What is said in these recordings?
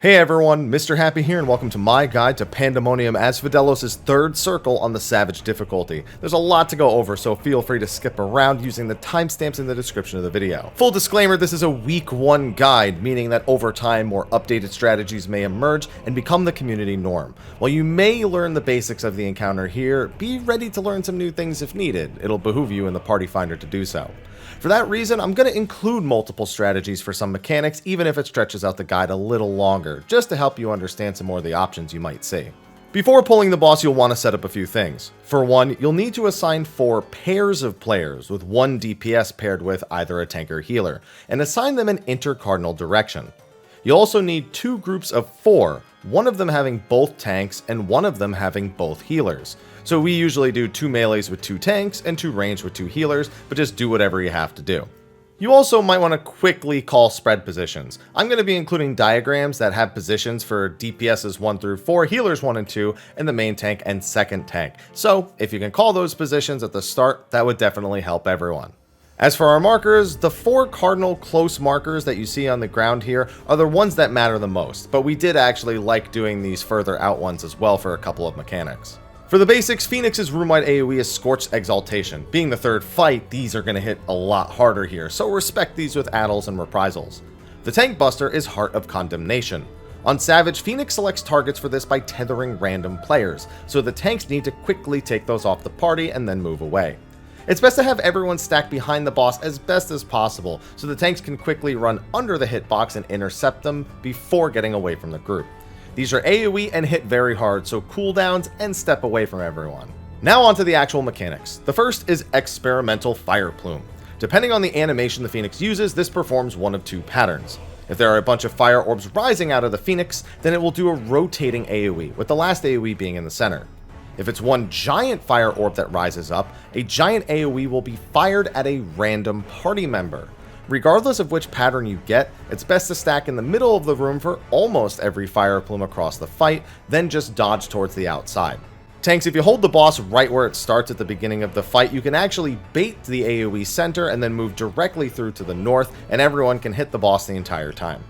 Hey everyone, Mr. Happy here and welcome to my guide to Pandemonium Asphodelos' third circle on the Savage difficulty. There's a lot to go over, so feel free to skip around using the timestamps in the description of the video. Full disclaimer, this is a week 1 guide, meaning that over time more updated strategies may emerge and become the community norm. While you may learn the basics of the encounter here, be ready to learn some new things if needed. It'll behoove you in the party finder to do so. For that reason, I'm going to include multiple strategies for some mechanics, even if it stretches out the guide a little longer, just to help you understand some more of the options you might see. Before pulling the boss, you'll want to set up a few things. For one, you'll need to assign 4 pairs of players, with 1 DPS paired with either a tank or healer, and assign them an intercardinal direction. You'll also need 2 groups of 4, one of them having both tanks and one of them having both healers. So we usually do 2 melees with 2 tanks and 2 ranged with 2 healers, but just do whatever you have to do. You also might want to quickly call spread positions. I'm going to be including diagrams that have positions for DPSs 1 through 4, healers 1 and 2, and the main tank and second tank. So if you can call those positions at the start, that would definitely help everyone. As for our markers, the 4 cardinal close markers that you see on the ground here are the ones that matter the most, but we did actually like doing these further out ones as well for a couple of mechanics. For the basics, Phoenix's room-wide AoE is Scorched Exaltation. Being the third fight, these are going to hit a lot harder here, so respect these with addles and reprisals. The Tank Buster is Heart of Condemnation. On Savage, Phoenix selects targets for this by tethering random players, so the tanks need to quickly take those off the party and then move away. It's best to have everyone stacked behind the boss as best as possible, so the tanks can quickly run under the hitbox and intercept them before getting away from the group. These are AoE and hit very hard, so cooldowns and step away from everyone. Now onto the actual mechanics. The first is Experimental Fireplume. Depending on the animation the Phoenix uses, this performs one of 2 patterns. If there are a bunch of fire orbs rising out of the Phoenix, then it will do a rotating AoE, with the last AoE being in the center. If it's one giant fire orb that rises up, a giant AoE will be fired at a random party member. Regardless of which pattern you get, it's best to stack in the middle of the room for almost every Fireplume across the fight, then just dodge towards the outside. Tanks, if you hold the boss right where it starts at the beginning of the fight, you can actually bait the AoE center and then move directly through to the north, and everyone can hit the boss the entire time.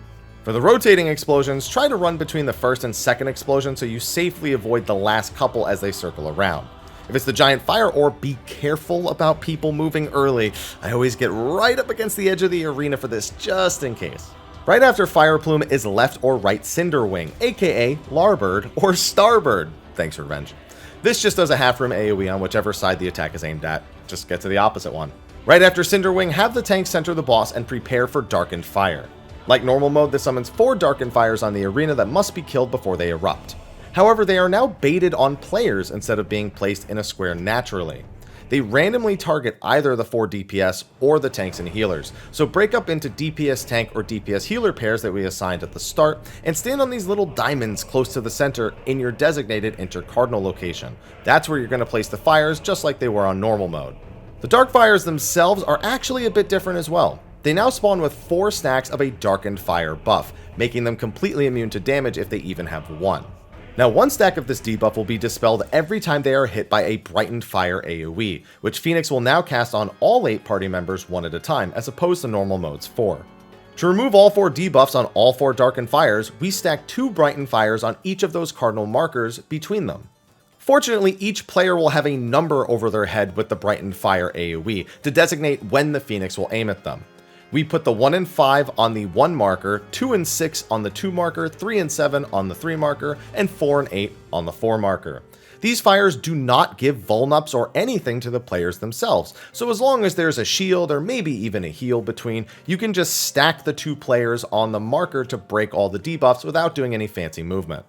For the rotating explosions, try to run between the first and second explosion so you safely avoid the last couple as they circle around. If it's the giant fire orb, be careful about people moving early. I always get right up against the edge of the arena for this, just in case. Right after Fireplume is left or right Cinderwing, aka Larbird or Starbird. Thanks for revenge. This just does a half room AoE on whichever side the attack is aimed at. Just get to the opposite one. Right after Cinderwing, have the tank center the boss and prepare for Darkened Fire. Like normal mode, this summons 4 Darkened Fires on the arena that must be killed before they erupt. However, they are now baited on players instead of being placed in a square naturally. They randomly target either the 4 DPS or the tanks and healers, so break up into DPS tank or DPS healer pairs that we assigned at the start, and stand on these little diamonds close to the center in your designated intercardinal location. That's where you're going to place the fires, just like they were on normal mode. The Dark Fires themselves are actually a bit different as well. They now spawn with 4 stacks of a Darkened Fire buff, making them completely immune to damage if they even have 1. Now, 1 stack of this debuff will be dispelled every time they are hit by a Brightened Fire AoE, which Phoenix will now cast on all 8 party members one at a time, as opposed to normal mode's 4. To remove all 4 debuffs on all 4 Darkened Fires, we stack 2 Brightened Fires on each of those cardinal markers between them. Fortunately, each player will have a number over their head with the Brightened Fire AoE to designate when the Phoenix will aim at them. We put the 1 and 5 on the 1 marker, 2 and 6 on the 2 marker, 3 and 7 on the 3 marker, and 4 and 8 on the 4 marker. These fires do not give vulnups or anything to the players themselves, so as long as there's a shield or maybe even a heal between, you can just stack the 2 players on the marker to break all the debuffs without doing any fancy movement.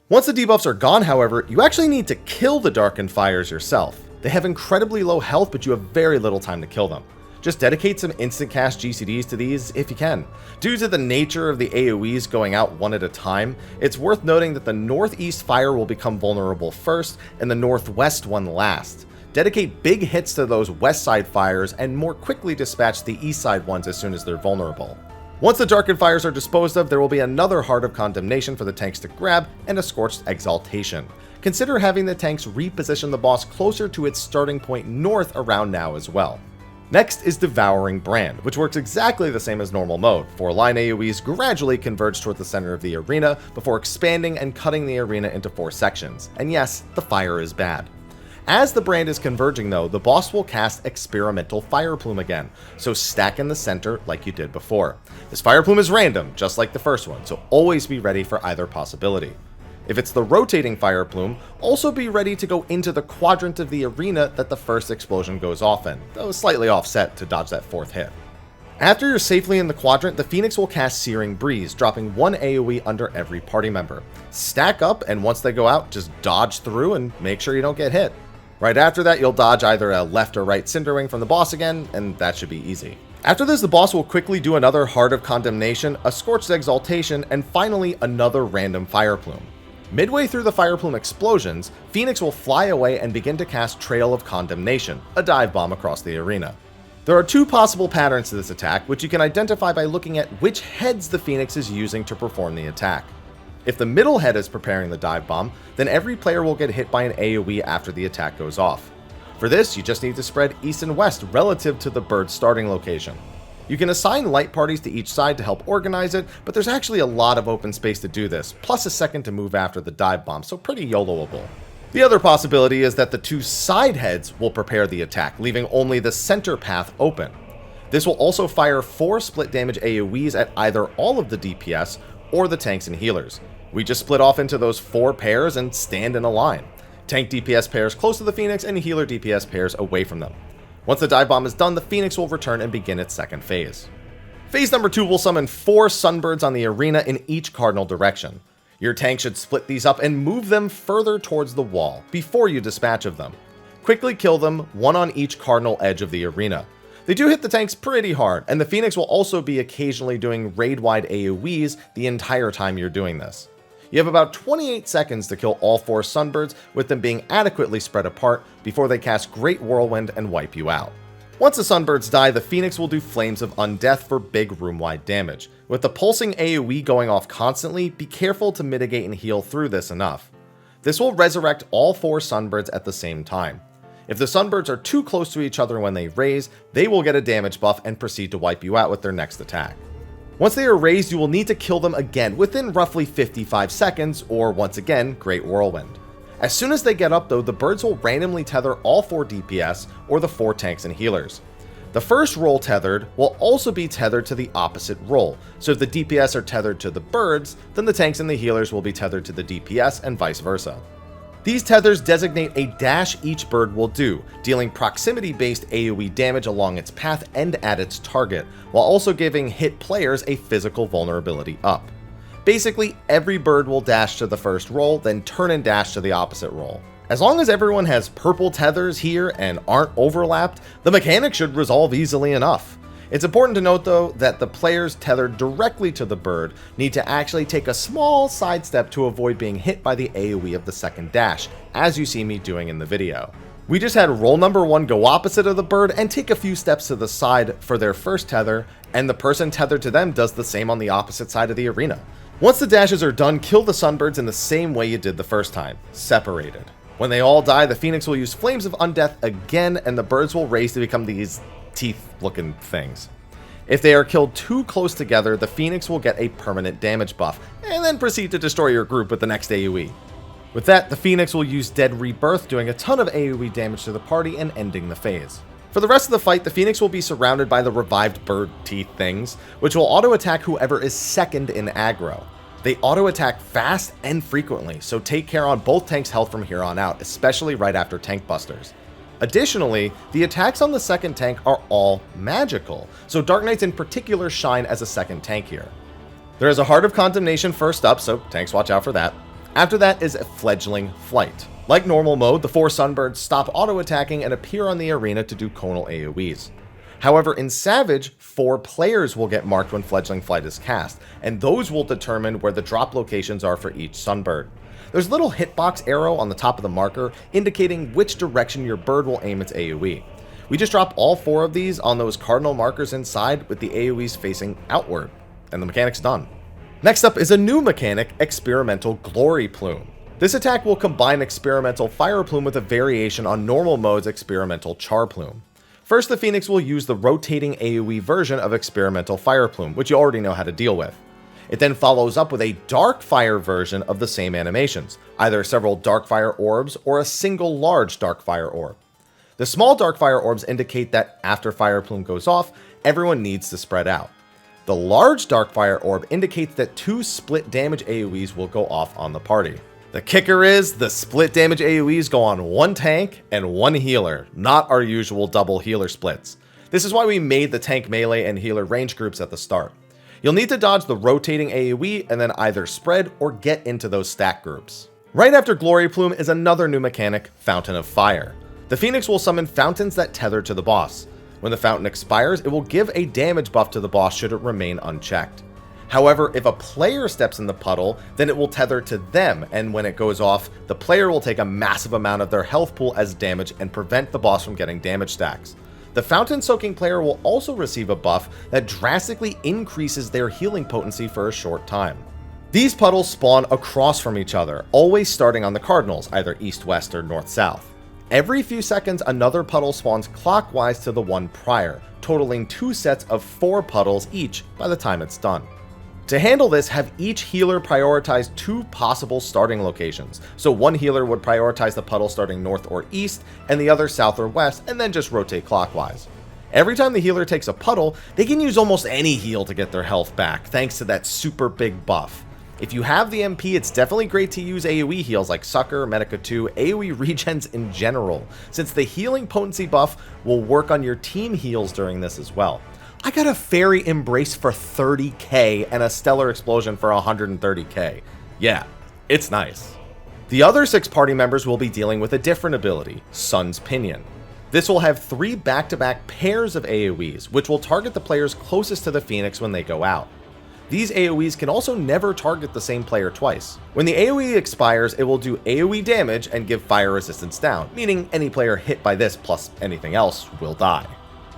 Once the debuffs are gone, however, you actually need to kill the Darkened Fires yourself. They have incredibly low health, but you have very little time to kill them. Just dedicate some instant cast GCDs to these if you can. Due to the nature of the AoEs going out one at a time, it's worth noting that the northeast fire will become vulnerable first and the northwest one last. Dedicate big hits to those west side fires and more quickly dispatch the east side ones as soon as they're vulnerable. Once the Darkened Fires are disposed of, there will be another Heart of Condemnation for the tanks to grab and a Scorched Exaltation. Consider having the tanks reposition the boss closer to its starting point north around now as well. Next is Devouring Brand, which works exactly the same as normal mode. 4-line AoEs gradually converge toward the center of the arena before expanding and cutting the arena into 4 sections. And yes, the fire is bad. As the brand is converging though, the boss will cast Experimental Fireplume again, so stack in the center like you did before. This Fireplume is random, just like the first one, so always be ready for either possibility. If it's the rotating Fireplume, also be ready to go into the quadrant of the arena that the first explosion goes off in, though slightly offset to dodge that 4th hit. After you're safely in the quadrant, the Phoenix will cast Searing Breeze, dropping 1 AoE under every party member. Stack up, and once they go out, just dodge through and make sure you don't get hit. Right after that, you'll dodge either a left or right Cinderwing from the boss again, and that should be easy. After this, the boss will quickly do another Heart of Condemnation, a Scorched Exaltation, and finally another random Fireplume. Midway through the Fireplume explosions, Phoenix will fly away and begin to cast Trail of Condemnation, a dive bomb across the arena. There are 2 possible patterns to this attack, which you can identify by looking at which heads the Phoenix is using to perform the attack. If the middle head is preparing the dive bomb, then every player will get hit by an AoE after the attack goes off. For this, you just need to spread east and west relative to the bird's starting location. You can assign light parties to each side to help organize it, but there's actually a lot of open space to do this, plus a second to move after the dive bomb, so pretty YOLOable. The other possibility is that the 2 side heads will prepare the attack, leaving only the center path open. This will also fire 4 split damage AoEs at either all of the DPS or the tanks and healers. We just split off into those 4 pairs and stand in a line. Tank DPS pairs close to the Phoenix and healer DPS pairs away from them. Once the dive bomb is done, the Phoenix will return and begin its second phase. Phase number 2 will summon 4 Sunbirds on the arena in each cardinal direction. Your tank should split these up and move them further towards the wall before you dispatch of them. Quickly kill them, 1 on each cardinal edge of the arena. They do hit the tanks pretty hard, and the Phoenix will also be occasionally doing raid-wide AoEs the entire time you're doing this. You have about 28 seconds to kill all 4 Sunbirds, with them being adequately spread apart before they cast Great Whirlwind and wipe you out. Once the Sunbirds die, the Phoenix will do Flames of Undeath for big room-wide damage. With the pulsing AoE going off constantly, be careful to mitigate and heal through this enough. This will resurrect all 4 Sunbirds at the same time. If the Sunbirds are too close to each other when they raise, they will get a damage buff and proceed to wipe you out with their next attack. Once they are raised, you will need to kill them again within roughly 55 seconds, or once again, Great Whirlwind. As soon as they get up though, the birds will randomly tether all 4 DPS or the 4 tanks and healers. The first roll tethered will also be tethered to the opposite roll, so if the DPS are tethered to the birds, then the tanks and the healers will be tethered to the DPS and vice versa. These tethers designate a dash each bird will do, dealing proximity-based AoE damage along its path and at its target, while also giving hit players a physical vulnerability up. Basically, every bird will dash to the first roll, then turn and dash to the opposite roll. As long as everyone has purple tethers here and aren't overlapped, the mechanic should resolve easily enough. It's important to note though that the players tethered directly to the bird need to actually take a small sidestep to avoid being hit by the AoE of the second dash, as you see me doing in the video. We just had roll number 1 go opposite of the bird and take a few steps to the side for their first tether, and the person tethered to them does the same on the opposite side of the arena. Once the dashes are done, kill the Sunbirds in the same way you did the first time, separated. When they all die, the Phoenix will use Flames of Undeath again, and the birds will raise to become these teeth-looking things. If they are killed too close together, the Phoenix will get a permanent damage buff, and then proceed to destroy your group with the next AoE. With that, the Phoenix will use Dead Rebirth, doing a ton of AoE damage to the party and ending the phase. For the rest of the fight, the Phoenix will be surrounded by the revived bird teeth things, which will auto-attack whoever is second in aggro. They auto-attack fast and frequently, so take care on both tanks' health from here on out, especially right after tank busters. Additionally, the attacks on the second tank are all magical, so Dark Knights in particular shine as a second tank here. There is a Heart of Condemnation first up, so tanks watch out for that. After that is Fledging Flight. Like normal mode, the 4 Sunbirds stop auto-attacking and appear on the arena to do conal AoEs. However, in Savage, 4 players will get marked when Fledgling Flight is cast, and those will determine where the drop locations are for each Sunbird. There's a little hitbox arrow on the top of the marker indicating which direction your bird will aim its AoE. We just drop all 4 of these on those cardinal markers inside with the AoEs facing outward, and the mechanic's done. Next up is a new mechanic, Experimental Gloryplume. This attack will combine Experimental Fireplume with a variation on normal mode's Experimental Charplume. First, the Phoenix will use the rotating AoE version of Experimental Fireplume, which you already know how to deal with. It then follows up with a Dark Fire version of the same animations, either several Dark Fire orbs or a single large Dark Fire orb. The small Dark Fire orbs indicate that after Fireplume goes off, everyone needs to spread out. The large Dark Fire orb indicates that 2 split damage AoEs will go off on the party. The kicker is, the split damage AoEs go on 1 tank and 1 healer, not our usual double healer splits. This is why we made the tank melee and healer range groups at the start. You'll need to dodge the rotating AoE and then either spread or get into those stack groups. Right after Gloryplume is another new mechanic, Fountain of Fire. The Phoenix will summon fountains that tether to the boss. When the fountain expires, it will give a damage buff to the boss should it remain unchecked. However, if a player steps in the puddle, then it will tether to them, and when it goes off, the player will take a massive amount of their health pool as damage and prevent the boss from getting damage stacks. The fountain soaking player will also receive a buff that drastically increases their healing potency for a short time. These puddles spawn across from each other, always starting on the cardinals, either east-west or north-south. Every few seconds, another puddle spawns clockwise to the one prior, totaling 2 sets of 4 puddles each by the time it's done. To handle this, have each healer prioritize 2 possible starting locations. So one healer would prioritize the puddle starting north or east, and the other south or west, and then just rotate clockwise. Every time the healer takes a puddle, they can use almost any heal to get their health back, thanks to that super big buff. If you have the MP, it's definitely great to use AoE heals like Sucker, Medica 2, AoE regens in general, since the healing potency buff will work on your team heals during this as well. I got a Fairy Embrace for 30k and a Stellar Explosion for 130k. Yeah, it's nice. The other 6 party members will be dealing with a different ability, Sun's Pinion. This will have 3 back-to-back pairs of AoEs, which will target the players closest to the Phoenix when they go out. These AoEs can also never target the same player twice. When the AoE expires, it will do AoE damage and give fire resistance down, meaning any player hit by this plus anything else will die.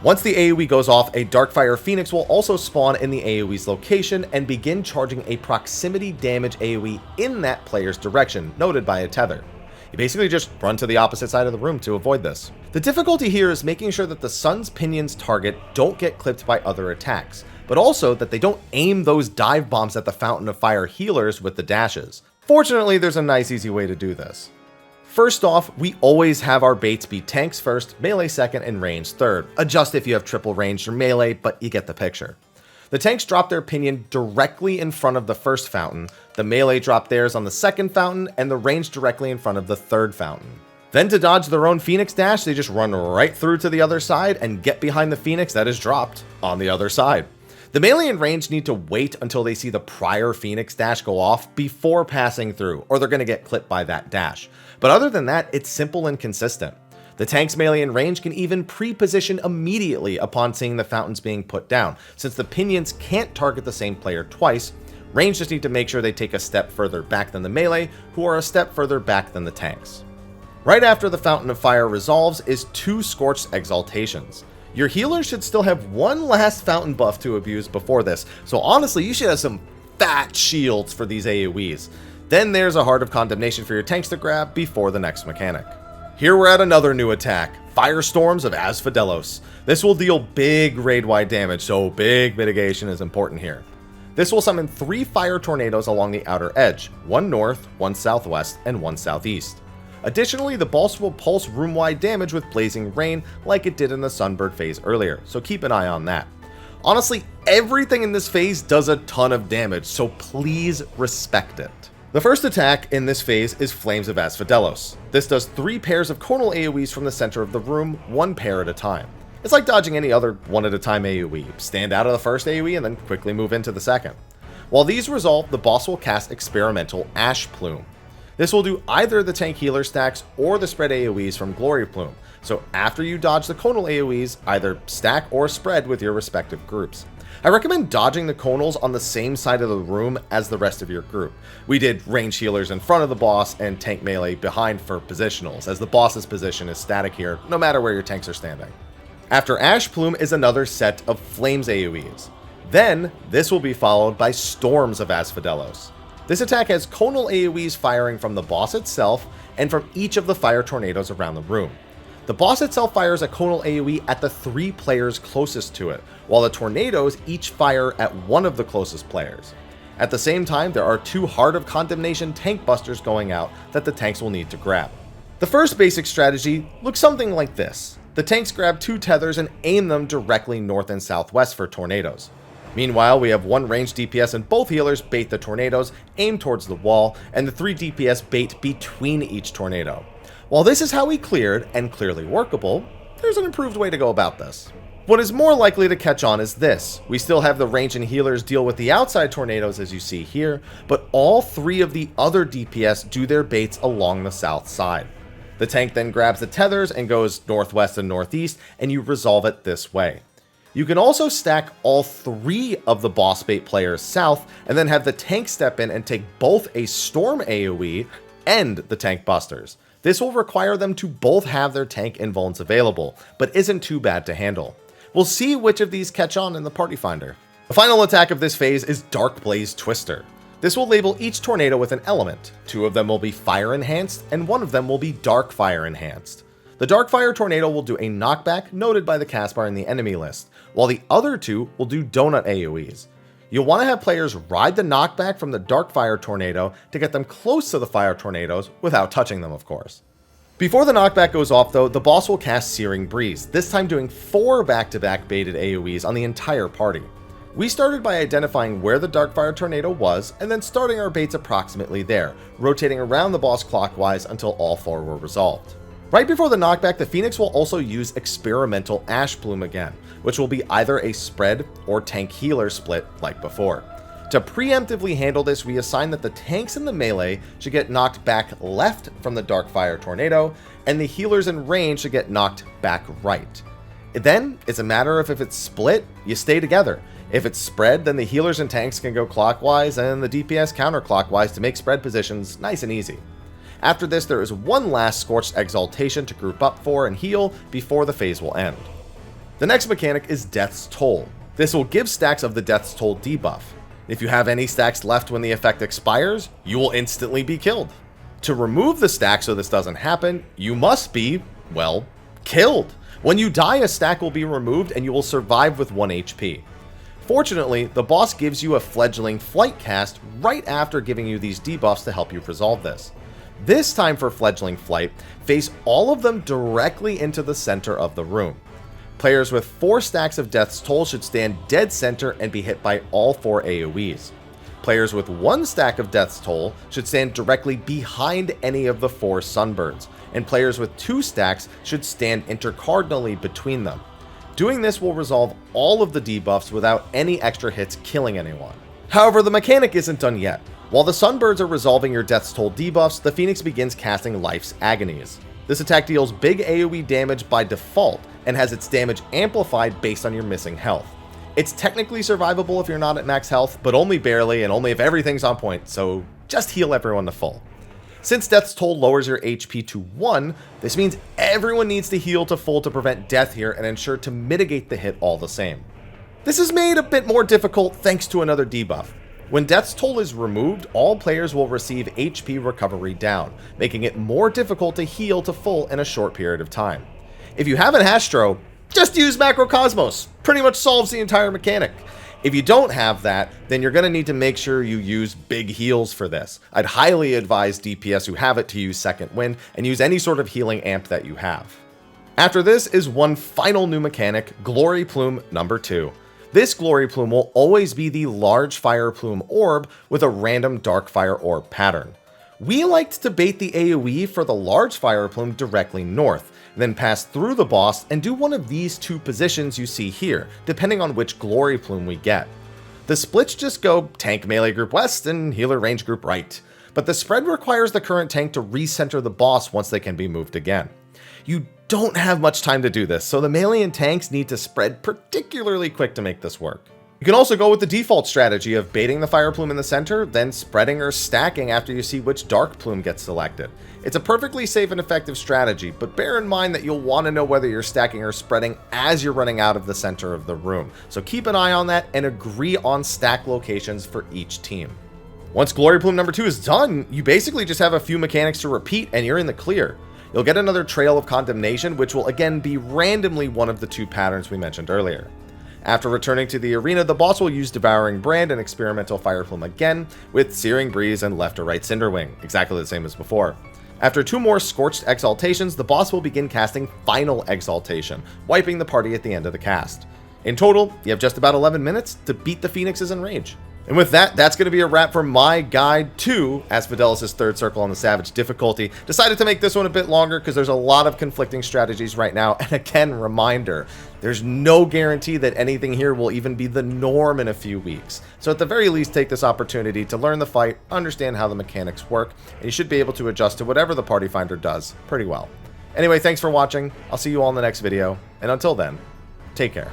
Once the AoE goes off, a Darkfire Phoenix will also spawn in the AoE's location and begin charging a proximity damage AoE in that player's direction, noted by a tether. You basically just run to the opposite side of the room to avoid this. The difficulty here is making sure that the Sun's Pinion's target don't get clipped by other attacks, but also that they don't aim those dive bombs at the Fountain of Fire healers with the dashes. Fortunately, there's a nice easy way to do this. First off, we always have our baits be tanks first, melee second, and range third. Adjust if you have triple range or melee, but you get the picture. The tanks drop their Pinion directly in front of the first fountain, the melee drop theirs on the second fountain, and the range directly in front of the third fountain. Then to dodge their own Phoenix dash, they just run right through to the other side and get behind the Phoenix that is dropped on the other side. The melee and range need to wait until they see the prior Phoenix dash go off before passing through, or they're going to get clipped by that dash. But other than that, it's simple and consistent. The tank's melee and range can even pre-position immediately upon seeing the fountains being put down, since the Pinions can't target the same player twice. Range just need to make sure they take a step further back than the melee, who are a step further back than the tanks. Right after the Fountain of Fire resolves is 2 Scorched Exaltations. Your healer should still have one last fountain buff to abuse before this, so honestly you should have some fat shields for these AoEs. Then there's a Heart of Condemnation for your tanks to grab before the next mechanic. Here we're at another new attack, Firestorms of Asphodelos. This will deal big raid-wide damage, so big mitigation is important here. This will summon 3 fire tornadoes along the outer edge, 1 north, 1 southwest, and 1 southeast. Additionally, the boss will pulse room-wide damage with Blazing Rain like it did in the Sunbird phase earlier, so keep an eye on that. Honestly, everything in this phase does a ton of damage, so please respect it. The first attack in this phase is Flames of Asphodelos. This does 3 pairs of conal AoEs from the center of the room, 1 pair at a time. It's like dodging any other 1 at a time AoE. Stand out of the first AoE and then quickly move into the second. While these resolve, the boss will cast Experiemtnal Ashplume. This will do either the tank healer stacks or the spread AoEs from Gloryplume, so after you dodge the conal AoEs, either stack or spread with your respective groups. I recommend dodging the conals on the same side of the room as the rest of your group. We did range healers in front of the boss and tank melee behind for positionals, as the boss's position is static here no matter where your tanks are standing. After Ashplume is another set of Flames AoEs. Then, this will be followed by Storms of Asphodelos. This attack has conal AoEs firing from the boss itself and from each of the fire tornadoes around the room. The boss itself fires a conal AoE at the 3 players closest to it, while the tornadoes each fire at one of the closest players. At the same time, there are 2 Heart of Condemnation tank busters going out that the tanks will need to grab. The first basic strategy looks something like this. The tanks grab 2 tethers and aim them directly north and southwest for tornadoes. Meanwhile, we have 1 ranged DPS and both healers bait the tornadoes, aim towards the wall, and the 3 DPS bait between each tornado. While this is how we cleared, and clearly workable, there's an improved way to go about this. What is more likely to catch on is this. We still have the range and healers deal with the outside tornadoes as you see here, but all 3 of the other DPS do their baits along the south side. The tank then grabs the tethers and goes northwest and northeast, and you resolve it this way. You can also stack all 3 of the boss bait players south, and then have the tank step in and take both a storm AoE and the tank busters. This will require them to both have their tank invulns available, but isn't too bad to handle. We'll see which of these catch on in the party finder. The final attack of this phase is Darkblaze Twister. This will label each tornado with an element. 2 of them will be fire enhanced, and 1 of them will be dark fire enhanced. The dark fire tornado will do a knockback noted by the cast bar in the enemy list, while the other 2 will do donut AoEs. You'll want to have players ride the knockback from the dark fire tornado to get them close to the fire tornadoes without touching them, of course. Before the knockback goes off though, the boss will cast Searing Breeze, this time doing 4 back-to-back baited AoEs on the entire party. We started by identifying where the Darkfire Tornado was, and then starting our baits approximately there, rotating around the boss clockwise until all 4 were resolved. Right before the knockback, the Phoenix will also use Experiemtnal Ashplume again, which will be either a spread or tank healer split like before. To preemptively handle this, we assign that the tanks in the melee should get knocked back left from the Darkfire Tornado, and the healers in range should get knocked back right. Then, it's a matter of if it's split, you stay together. If it's spread, then the healers and tanks can go clockwise and the DPS counterclockwise to make spread positions nice and easy. After this, there is one last Scorched Exaltation to group up for and heal before the phase will end. The next mechanic is Death's Toll. This will give stacks of the Death's Toll debuff. If you have any stacks left when the effect expires, you will instantly be killed. To remove the stack so this doesn't happen, you must be, well, killed. When you die, a stack will be removed and you will survive with 1 HP. Fortunately, the boss gives you a Fledgling Flight cast right after giving you these debuffs to help you resolve this. This time for Fledgling Flight, face all of them directly into the center of the room. Players with 4 stacks of Death's Toll should stand dead center and be hit by all 4 AoEs. Players with 1 stack of Death's Toll should stand directly behind any of the 4 Sunbirds, and players with 2 stacks should stand intercardinally between them. Doing this will resolve all of the debuffs without any extra hits killing anyone. However, the mechanic isn't done yet. While the Sunbirds are resolving your Death's Toll debuffs, the Phoenix begins casting Life's Agonies. This attack deals big AoE damage by default and has its damage amplified based on your missing health. It's technically survivable if you're not at max health, but only barely and only if everything's on point, so just heal everyone to full. Since Death's Toll lowers your HP to 1, this means everyone needs to heal to full to prevent death here and ensure to mitigate the hit all the same. This is made a bit more difficult thanks to another debuff. When Death's Toll is removed, all players will receive HP recovery down, making it more difficult to heal to full in a short period of time. If you have an Astro, just use Macrocosmos. Pretty much solves the entire mechanic. If you don't have that, then you're going to need to make sure you use big heals for this. I'd highly advise DPS who have it to use Second Wind and use any sort of healing amp that you have. After this is one final new mechanic, Gloryplume number 2. This Gloryplume will always be the large Fireplume orb with a random dark fire orb pattern. We liked to bait the AoE for the large Fireplume directly north, then pass through the boss and do one of these 2 positions you see here, depending on which Gloryplume we get. The splits just go tank melee group west and healer range group right, but the spread requires the current tank to recenter the boss once they can be moved again. You don't have much time to do this, so the melee and tanks need to spread particularly quick to make this work. You can also go with the default strategy of baiting the Fireplume in the center, then spreading or stacking after you see which Darkplume gets selected. It's a perfectly safe and effective strategy, but bear in mind that you'll want to know whether you're stacking or spreading as you're running out of the center of the room, so keep an eye on that and agree on stack locations for each team. Once Gloryplume number 2 is done, you basically just have a few mechanics to repeat and you're in the clear. You'll get another Trail of Condemnation, which will again be randomly one of the 2 patterns we mentioned earlier. After returning to the arena, the boss will use Devouring Brand and Experimental Fireplume again, with Searing Breeze and left or right Cinderwing, exactly the same as before. After 2 more Scorched Exaltations, the boss will begin casting Final Exaltation, wiping the party at the end of the cast. In total, you have just about 11 minutes to beat the Phoenix's Enrage. And with that, that's going to be a wrap for my guide to Asphodelos' 3rd Circle on the Savage difficulty. Decided to make this one a bit longer because there's a lot of conflicting strategies right now. And again, reminder, there's no guarantee that anything here will even be the norm in a few weeks. So at the very least, take this opportunity to learn the fight, understand how the mechanics work, and you should be able to adjust to whatever the Party Finder does pretty well. Anyway, thanks for watching. I'll see you all in the next video. And until then, take care.